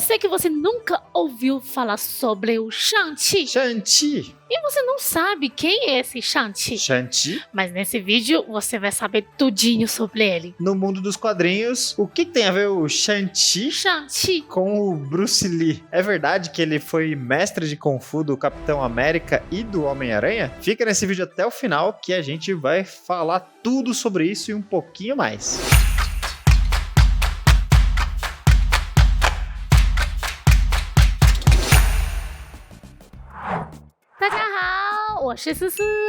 sei que você nunca ouviu falar sobre o Shang-Chi. Shang-Chi. E você não sabe quem é esse Shang-Chi. Shang-Chi? Mas nesse vídeo você vai saber tudinho sobre ele. No mundo dos quadrinhos, o que tem a ver o Shang-Chi com o Bruce Lee? É verdade que ele foi mestre de Kung Fu do Capitão América e do Homem-Aranha? Fica nesse vídeo até o final que a gente vai falar tudo sobre isso e um pouquinho mais.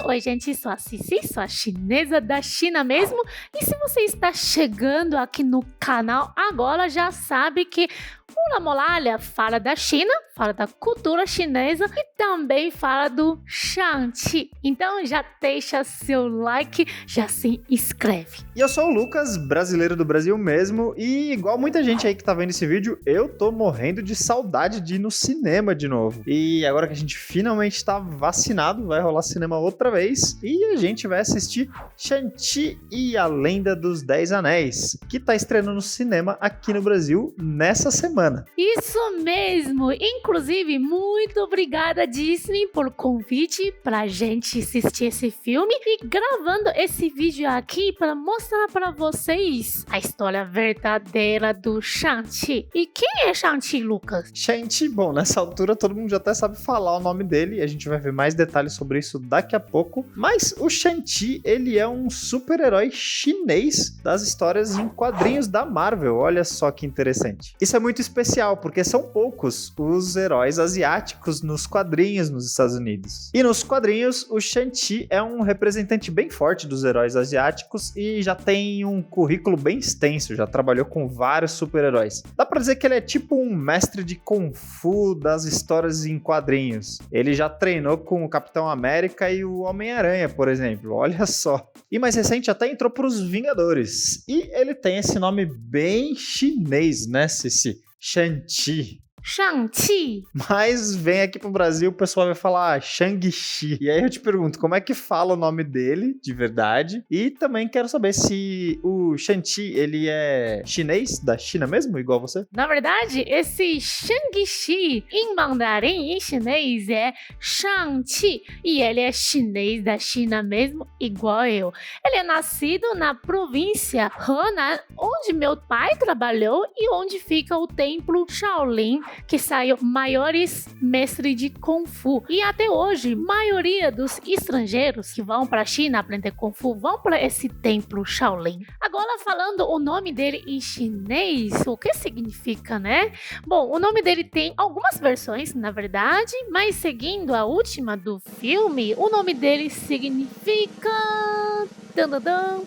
Oi, gente, sou a Cici, sou a chinesa da China mesmo. E se você está chegando aqui no canal agora, já sabe que o Lamolália fala da China, fala da cultura chinesa e também fala do Shang-Chi. Então já deixa seu like, já se inscreve. E eu sou o Lucas, brasileiro do Brasil mesmo, e igual muita gente aí que tá vendo esse vídeo, eu tô morrendo de saudade de ir no cinema de novo. E agora que a gente finalmente tá vacinado, vai rolar cinema outra vez, e a gente vai assistir Shang-Chi e a Lenda dos 10 Anéis, que tá estreando no cinema aqui no Brasil nessa semana. Isso mesmo! Inclusive, muito obrigada Disney por convite pra gente assistir esse filme e gravando esse vídeo aqui para mostrar para vocês a história verdadeira do Shang-Chi. E quem é Shang-Chi, Lucas? Shang-Chi, bom, nessa altura todo mundo já até sabe falar o nome dele, a gente vai ver mais detalhes sobre isso daqui a pouco, mas o Shang-Chi, ele é um super-herói chinês das histórias em quadrinhos da Marvel, olha só que interessante. Isso é muito especial, porque são poucos os heróis asiáticos nos quadrinhos nos Estados Unidos. E nos quadrinhos, o Shang-Chi é um representante bem forte dos heróis asiáticos e já tem um currículo bem extenso, já trabalhou com vários super-heróis. Dá pra dizer que ele é tipo um mestre de Kung Fu das histórias em quadrinhos. Ele já treinou com o Capitão América e o Homem-Aranha, por exemplo, olha só. E mais recente até entrou pros Vingadores. E ele tem esse nome bem chinês, né, Cici? Shang-Chi. Shang-Chi. Mas vem aqui pro Brasil, o pessoal vai falar Shang-Chi. E aí eu te pergunto, como é que fala o nome dele, de verdade? E também quero saber se o Shang-Chi, ele é chinês, da China mesmo, igual você? Na verdade, esse Shang-Chi, em mandarim, em chinês, é Shang-Chi. E ele é chinês da China mesmo, igual eu. Ele é nascido na província Henan, onde meu pai trabalhou e onde fica o templo Shaolin, que saiu maiores mestres de Kung Fu. E até hoje, maioria dos estrangeiros que vão para a China aprender Kung Fu vão para esse templo Shaolin. Agora, falando o nome dele em chinês, o que significa, né? Bom, o nome dele tem algumas versões, na verdade, mas seguindo a última do filme, o nome dele significa...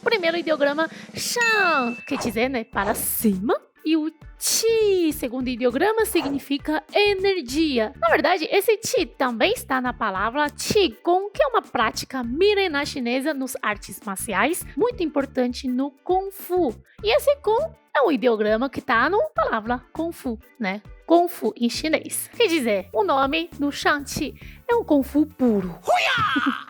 Primeiro ideograma Shang, quer dizer, né, para cima. E o Chi, segundo ideograma, significa energia. Na verdade, esse Chi também está na palavra Qigong, que é uma prática milenar chinesa nos artes marciais, muito importante no Kung Fu. E esse Kung é um ideograma que está na palavra Kung Fu, né? Kung Fu em chinês. Quer dizer, o nome do Shang-Chi é um Kung Fu puro.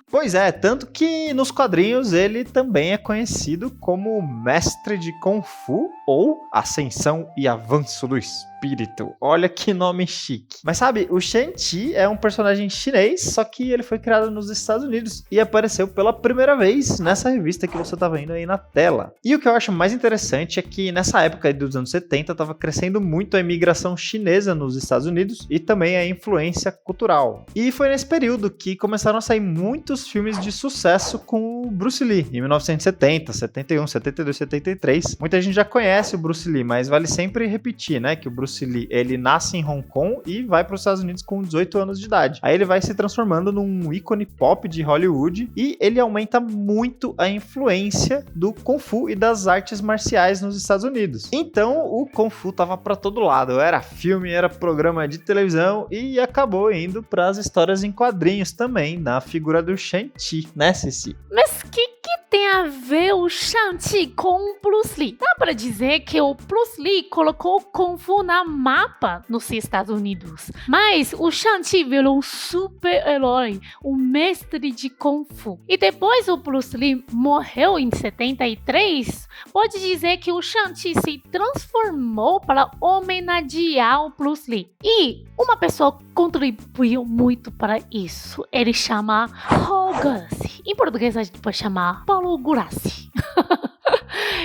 Pois é, tanto que nos quadrinhos ele também é conhecido como Mestre de Kung Fu ou Ascensão e Avanço do Espírito. Olha que nome chique. Mas sabe, o Shang-Chi é um personagem chinês, só que ele foi criado nos Estados Unidos e apareceu pela primeira vez nessa revista que você tá vendo aí na tela. E o que eu acho mais interessante é que nessa época dos anos 70 estava crescendo muito a imigração chinesa nos Estados Unidos e também a influência cultural. E foi nesse período que começaram a sair muitos filmes de sucesso com o Bruce Lee, em 1970, 71, 72, 73. Muita gente já conhece o Bruce Lee, mas vale sempre repetir, né, que o Bruce Lee, ele nasce em Hong Kong e vai para os Estados Unidos com 18 anos de idade. Aí ele vai se transformando num ícone pop de Hollywood e ele aumenta muito a influência do Kung Fu e das artes marciais nos Estados Unidos. Então, o Kung Fu tava para todo lado, era filme, era programa de televisão e acabou indo para as histórias em quadrinhos também, na figura do Shang-Chi, né, Cici? Mas que tem a ver o Shang-Chi com o Bruce Lee? Dá pra dizer que o Bruce Lee colocou o Kung Fu na mapa nos Estados Unidos. Mas o Shang-Chi virou um super-herói, um mestre de Kung Fu. E depois o Bruce Lee morreu em 73, pode dizer que o Shang-Chi se transformou para homenagear o Bruce Lee. E uma pessoa contribuiu muito para isso. Ele chama Paul Gurassi. Em português a gente pode chamar Paulo Gurassi.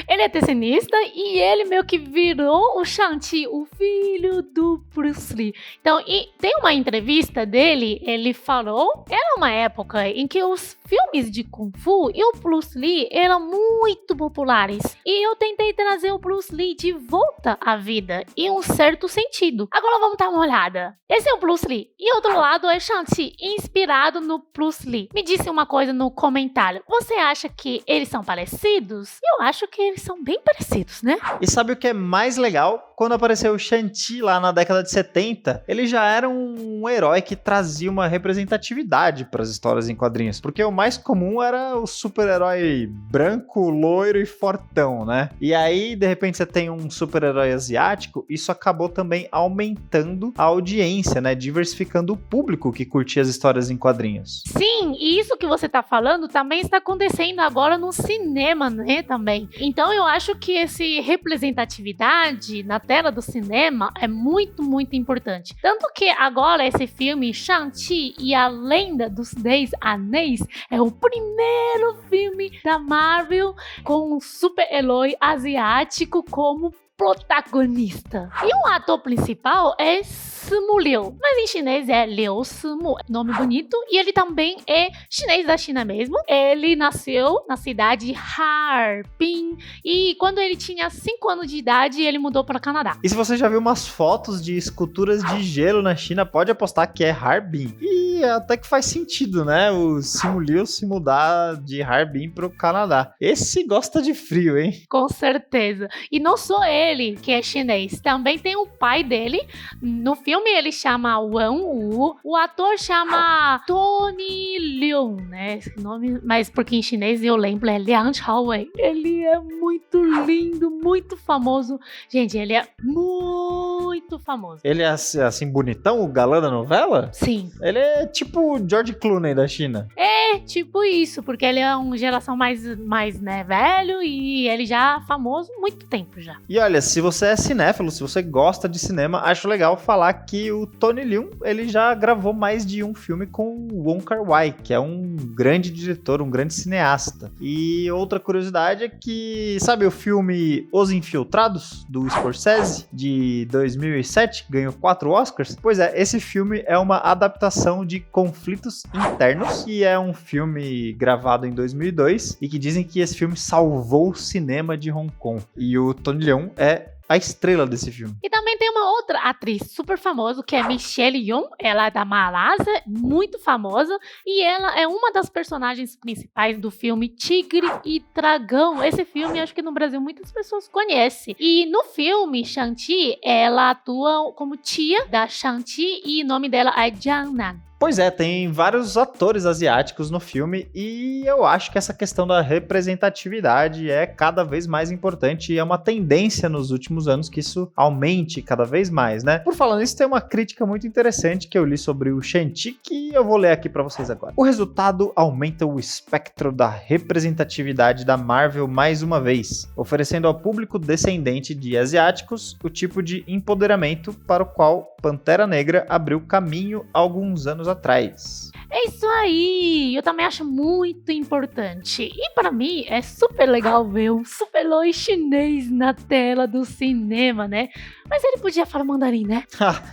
Ele é desenhista e ele meio que virou o Shang-Chi, o filho do Bruce Lee. Então, tem uma entrevista dele, ele falou, era uma época em que os filmes de Kung Fu e o Bruce Lee eram muito populares. E eu tentei trazer o Bruce Lee de volta à vida, em um certo sentido. Agora vamos dar uma olhada. Esse é o Bruce Lee, e outro lado é Shang-Chi, inspirado no Bruce Lee. Me disse uma coisa no comentário, você acha que eles são parecidos? Eu acho que eles são bem parecidos, né? E sabe o que é mais legal? Quando apareceu o Shang-Chi lá na década de 70, ele já era um herói que trazia uma representatividade para as histórias em quadrinhos. Porque o mais comum era o super-herói branco, loiro e fortão, né? E aí, de repente, você tem um super-herói asiático, isso acabou também aumentando a audiência, né? Diversificando o público que curtia as histórias em quadrinhos. Sim, e isso que você tá falando também está acontecendo agora no cinema, né? Também. Então eu acho que essa representatividade na tela do cinema é muito, muito importante. Tanto que agora esse filme Shang-Chi e a Lenda dos 10 Anéis é o primeiro filme da Marvel com um super-herói asiático como protagonista. E o ator principal é Simu Liu, mas em chinês é Liu Simu, nome bonito, e ele também é chinês da China mesmo. Ele nasceu na cidade de Harbin e quando ele tinha 5 anos de idade, ele mudou para o Canadá. E se você já viu umas fotos de esculturas de gelo na China, pode apostar que é Harbin. E até que faz sentido, né? O Simu Liu se mudar de Harbin pro Canadá. Esse gosta de frio, hein? Com certeza. E não só ele que é chinês, também tem o pai dele. No filme ele chama Wang Wu, o ator chama Tony Leung, né? Esse nome, mas porque em chinês eu lembro é Liang Chaowei. Ele é muito lindo, muito famoso. Gente, ele é muito famoso. Ele é assim bonitão, o galã da novela? Sim. Ele é tipo o George Clooney da China. É, tipo isso, porque ele é uma geração mais né, velho e ele já é famoso há muito tempo já. E olha, se você é cinéfilo, se você gosta de cinema, acho legal falar que o Tony Leung, ele já gravou mais de um filme com o Wong Kar-wai, que é um grande diretor, um grande cineasta. E outra curiosidade é que, sabe o filme Os Infiltrados, do Scorsese, de 2007, ganhou 4 Oscars? Pois é, esse filme é uma adaptação de Conflitos Internos, que é um filme gravado em 2002 e que dizem que esse filme salvou o cinema de Hong Kong. E o Tony Leung é a estrela desse filme. E também tem uma outra atriz super famosa, que é Michelle Yeoh. Ela é da Malásia, muito famosa, e ela é uma das personagens principais do filme Tigre e Dragão. Esse filme, acho que no Brasil muitas pessoas conhecem. E no filme Shang-Chi, ela atua como tia da Shang-Chi e o nome dela é Jiang Nan. Pois é, tem vários atores asiáticos no filme e eu acho que essa questão da representatividade é cada vez mais importante e é uma tendência nos últimos anos que isso aumente cada vez mais, né? Por falar nisso, tem uma crítica muito interessante que eu li sobre o Shang-Chi que eu vou ler aqui pra vocês agora. O resultado aumenta o espectro da representatividade da Marvel mais uma vez, oferecendo ao público descendente de asiáticos o tipo de empoderamento para o qual Pantera Negra abriu caminho há alguns anos atrás. É isso aí, eu também acho muito importante. E para mim é super legal ver um super-herói chinês na tela do cinema, né? Mas ele podia falar mandarim, né?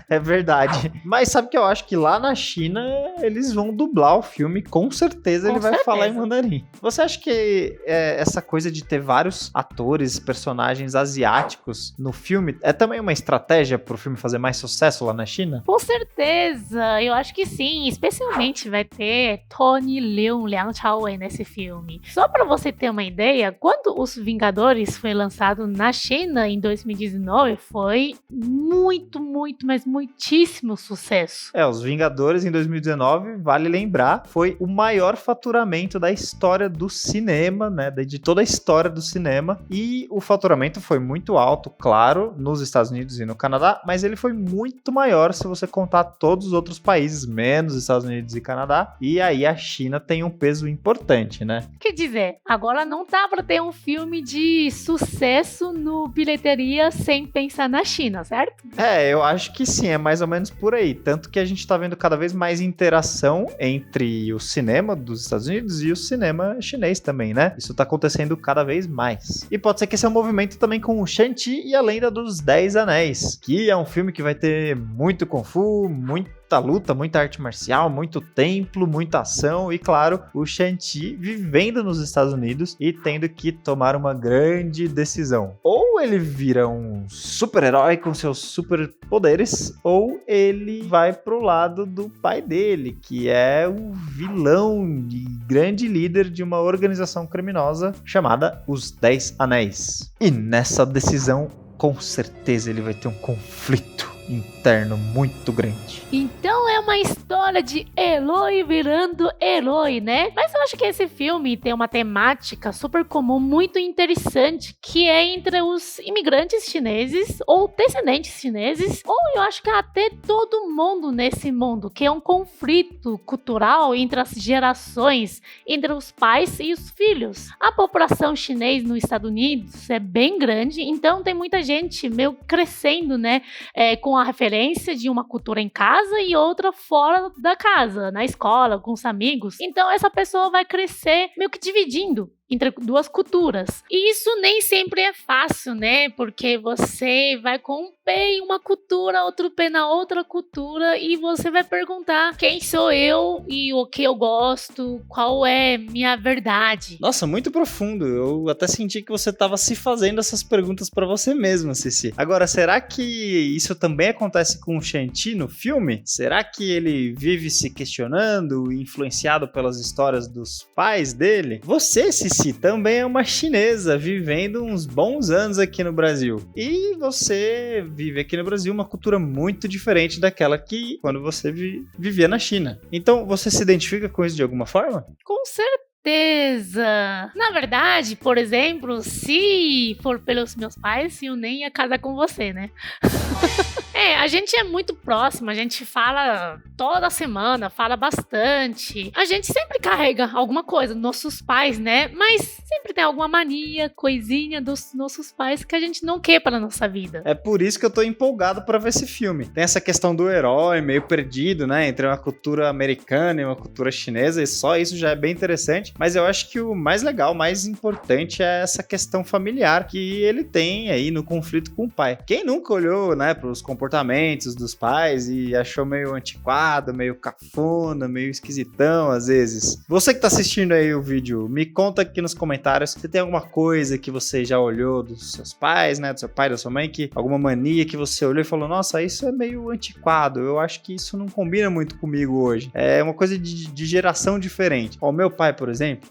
É verdade. Mas sabe que eu acho que lá na China eles vão dublar o filme, com certeza ele vai falar em mandarim. Você acha que essa coisa de ter vários atores, personagens asiáticos no filme é também uma estratégia pro filme fazer mais sucesso lá na China? Com certeza, eu acho que sim, especialmente vai ter Tony Leung, Liang Chaowei nesse filme. Só pra você ter uma ideia, quando Os Vingadores foi lançado na China em 2019 foi muito, mas muitíssimo sucesso. Os Vingadores em 2019, vale lembrar, foi o maior faturamento da história do cinema, né? De toda a história do cinema. E o faturamento foi muito alto, claro, nos Estados Unidos e no Canadá, mas ele foi muito maior se você contar todos os outros países, menos Estados Unidos e Canadá. E aí a China tem um peso importante, né? Quer dizer, agora não dá pra ter um filme de sucesso no bilheteria sem pensar na China, certo? Eu acho que sim, é mais ou menos por aí. Tanto que a gente tá vendo cada vez mais interação entre o cinema dos Estados Unidos e o cinema chinês também, né? Isso tá acontecendo cada vez mais. E pode ser que esse é um movimento também com o Shang-Chi e a Lenda dos 10 Anéis, que é um filme que vai ter muito Kung Fu, muita luta, muita arte marcial, muito templo, muita ação e, claro, o Shang-Chi vivendo nos Estados Unidos e tendo que tomar uma grande decisão. Ou ele vira um super-herói com seus superpoderes, ou ele vai pro lado do pai dele, que é o vilão e grande líder de uma organização criminosa chamada Os 10 Anéis. E nessa decisão, com certeza ele vai ter um conflito interno muito grande. Então é uma história de herói virando herói, né? Mas eu acho que esse filme tem uma temática super comum, muito interessante, que é entre os imigrantes chineses ou descendentes chineses, ou eu acho que até todo mundo nesse mundo, que é um conflito cultural entre as gerações, entre os pais e os filhos. A população chinesa nos Estados Unidos é bem grande, então tem muita gente meio crescendo, né, com a referência de uma cultura em casa e outra fora da casa, na escola, com os amigos. Então essa pessoa vai crescer meio que dividindo entre duas culturas. E isso nem sempre é fácil, né? Porque você vai com um pé em uma cultura, outro pé na outra cultura, e você vai perguntar quem sou eu e o que eu gosto, qual é minha verdade. Nossa, muito profundo. Eu até senti que você estava se fazendo essas perguntas para você mesma, Cici. Agora, será que isso também acontece com o Shang-Chi no filme? Será que ele vive se questionando, influenciado pelas histórias dos pais dele? Você, Cici, também é uma chinesa vivendo uns bons anos aqui no Brasil. E você vive aqui no Brasil uma cultura muito diferente daquela que quando você vivia na China. Então, você se identifica com isso de alguma forma? Com certeza! Na verdade, por exemplo, se for pelos meus pais, eu nem ia casar com você, né? A gente é muito próximo, a gente fala toda semana, fala bastante. A gente sempre carrega alguma coisa dos nossos pais, né? Mas sempre tem alguma mania, coisinha dos nossos pais que a gente não quer para nossa vida. É por isso que eu tô empolgado para ver esse filme. Tem essa questão do herói meio perdido, né? Entre uma cultura americana e uma cultura chinesa, e só isso já é bem interessante. Mas eu acho que o mais legal, mais importante é essa questão familiar que ele tem aí no conflito com o pai. Quem nunca olhou, né, pros comportamentos dos pais e achou meio antiquado, meio cafona, meio esquisitão às vezes? Você que tá assistindo aí o vídeo, me conta aqui nos comentários se tem alguma coisa que você já olhou dos seus pais, né, do seu pai, da sua mãe, que alguma mania que você olhou e falou, nossa, isso é meio antiquado, eu acho que isso não combina muito comigo hoje. É uma coisa de geração diferente. O meu pai, por exemplo,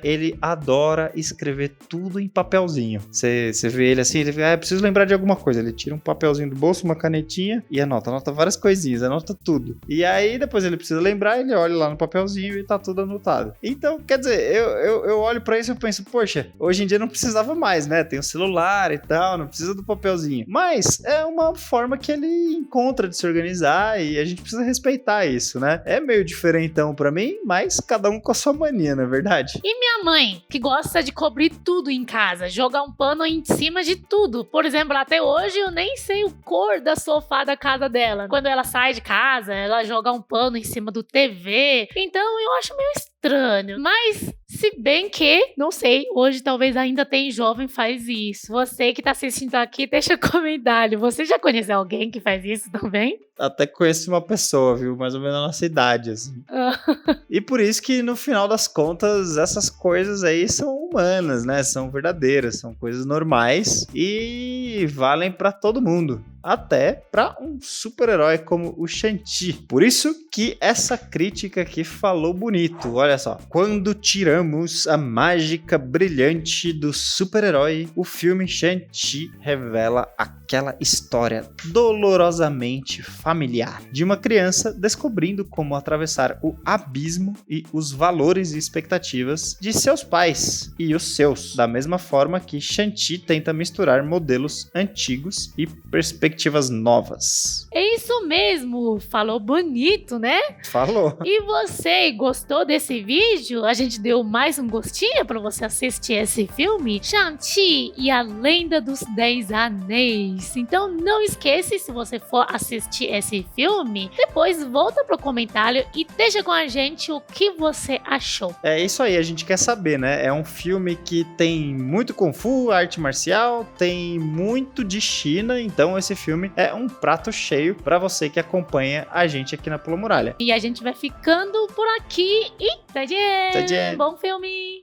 ele adora escrever tudo em papelzinho. Você vê ele assim, ele vê, preciso lembrar de alguma coisa. Ele tira um papelzinho do bolso, uma canetinha e anota várias coisinhas, anota tudo. E aí depois ele precisa lembrar, ele olha lá no papelzinho e tá tudo anotado. Então, quer dizer, eu olho pra isso e penso, poxa, hoje em dia não precisava mais, né? Tem o celular e tal, não precisa do papelzinho. Mas é uma forma que ele encontra de se organizar e a gente precisa respeitar isso, né? É meio diferentão pra mim, mas cada um com a sua mania, não é verdade? E minha mãe, que gosta de cobrir tudo em casa, jogar um pano em cima de tudo. Por exemplo, até hoje eu nem sei o cor da sofá da casa dela. Quando ela sai de casa, ela joga um pano em cima do TV. Então eu acho meio estranho. Mas, se bem que, não sei, hoje talvez ainda tem jovem que faz isso. Você que tá assistindo aqui, deixa comentário. Você já conheceu alguém que faz isso também? até conheço uma pessoa, viu? Mais ou menos a nossa idade, assim. E por isso que, no final das contas, essas coisas aí são humanas, né? São verdadeiras, são coisas normais e valem pra todo mundo. Até pra um super-herói como o Shang-Chi. Por isso que essa crítica aqui falou bonito. Olha só. Quando tiramos a mágica brilhante do super-herói, o filme Shang-Chi revela aquela história dolorosamente familiar de uma criança descobrindo como atravessar o abismo e os valores e expectativas de seus pais e os seus, da mesma forma que Shang-Chi tenta misturar modelos antigos e perspectivas novas. É isso mesmo, falou bonito, né? Falou. E você gostou desse vídeo? A gente deu mais um gostinho para você assistir esse filme, Shang-Chi e a Lenda dos 10 Anéis. Então não esqueça, se você for assistir esse filme, depois volta pro comentário e deixa com a gente o que você achou. É isso aí, a gente quer saber, né? É um filme que tem muito Kung Fu, arte marcial, tem muito de China, então esse filme é um prato cheio para você que acompanha a gente aqui na Pula Muralha. E a gente vai ficando por aqui e tchau! Bom filme!